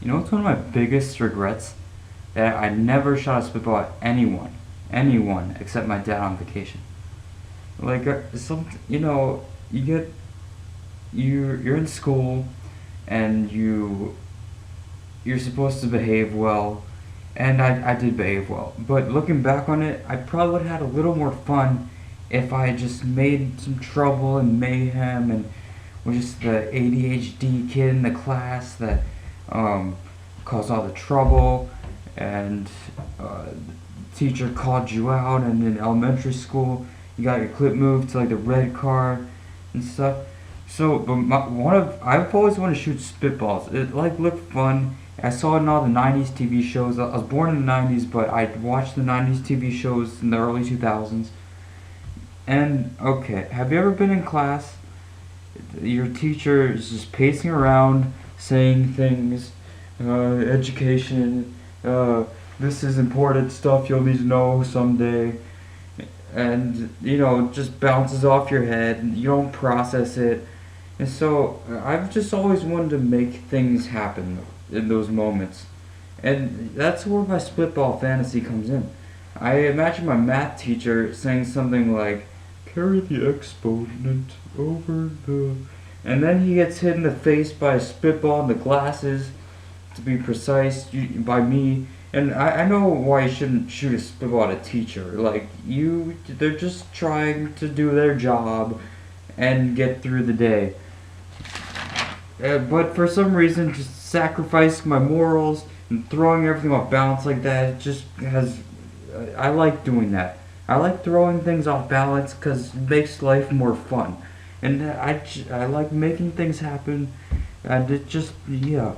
You know what's one of my biggest regrets? That I never shot a spitball at anyone except my dad on vacation. Like you get you're in school and you're supposed to behave well, and I did behave well. But looking back on it, I probably would have had a little more fun if I just made some trouble and mayhem and was just the ADHD kid in the class that um, caused all the trouble, and the teacher called you out, and in elementary school you got your clip moved to like the red car and stuff. So, but I've always wanted to shoot spitballs. It like looked fun. I saw it in all the '90s TV shows. I was born in the '90s, but I watched the '90s TV shows in the early 2000s. And okay, have you ever been in class? Your teacher is just pacing around, saying things, education, this is important stuff you'll need to know someday, and just bounces off your head. And you don't process it, and so I've just always wanted to make things happen in those moments, and that's where my spitball fantasy comes in. I imagine my math teacher saying something like, "Carry the exponent over the," and then he gets hit in the face by a spitball in the glasses, to be precise, by me. And I know why you shouldn't shoot a spitball at a teacher. Like, they're just trying to do their job and get through the day. But for some reason, just sacrificing my morals and throwing everything off balance like that, it just has. I like doing that. I like throwing things off balance because it makes life more fun. And I like making things happen. And it just, yeah.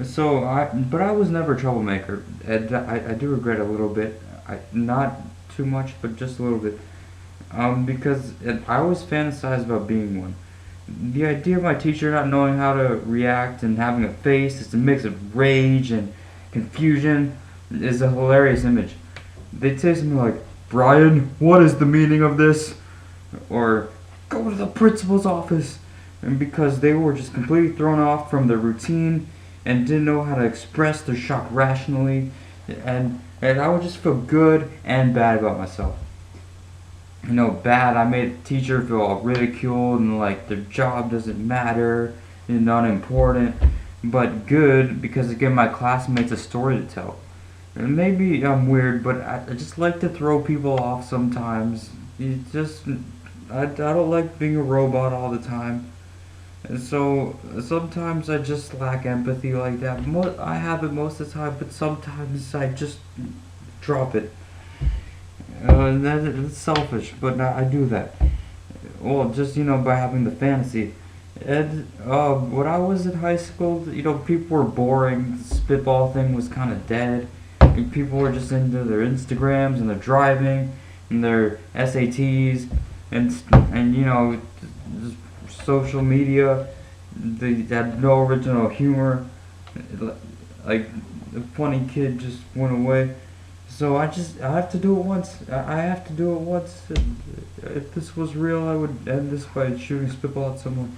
So but I was never a troublemaker, and I do regret a little bit. Not too much, but just a little bit. Because I always fantasized about being one. The idea of my teacher not knowing how to react and having a face that's a mix of rage and confusion is a hilarious image. They'd say something like, "Brian, what is the meaning of this?" Or, "Go to the principal's office." And because they were just completely thrown off from their routine and didn't know how to express their shock rationally, and I would just feel good and bad about myself. Bad, I made the teacher feel all ridiculed and like their job doesn't matter and unimportant. But good because it gave my classmates a story to tell. And maybe I'm weird, but I just like to throw people off sometimes. I don't like being a robot all the time. And so sometimes I just lack empathy like that. I have it most of the time, but sometimes I just drop it. And it's selfish, but I do that. Well, just by having the fantasy. And when I was in high school, people were boring. The spitball thing was kind of dead. And people were just into their Instagrams and their driving and their SATs and just social media. They had no original humor. Like the funny kid just went away. So I have to do it once. I have to do it once. If this was real, I would end this by shooting spitball at someone.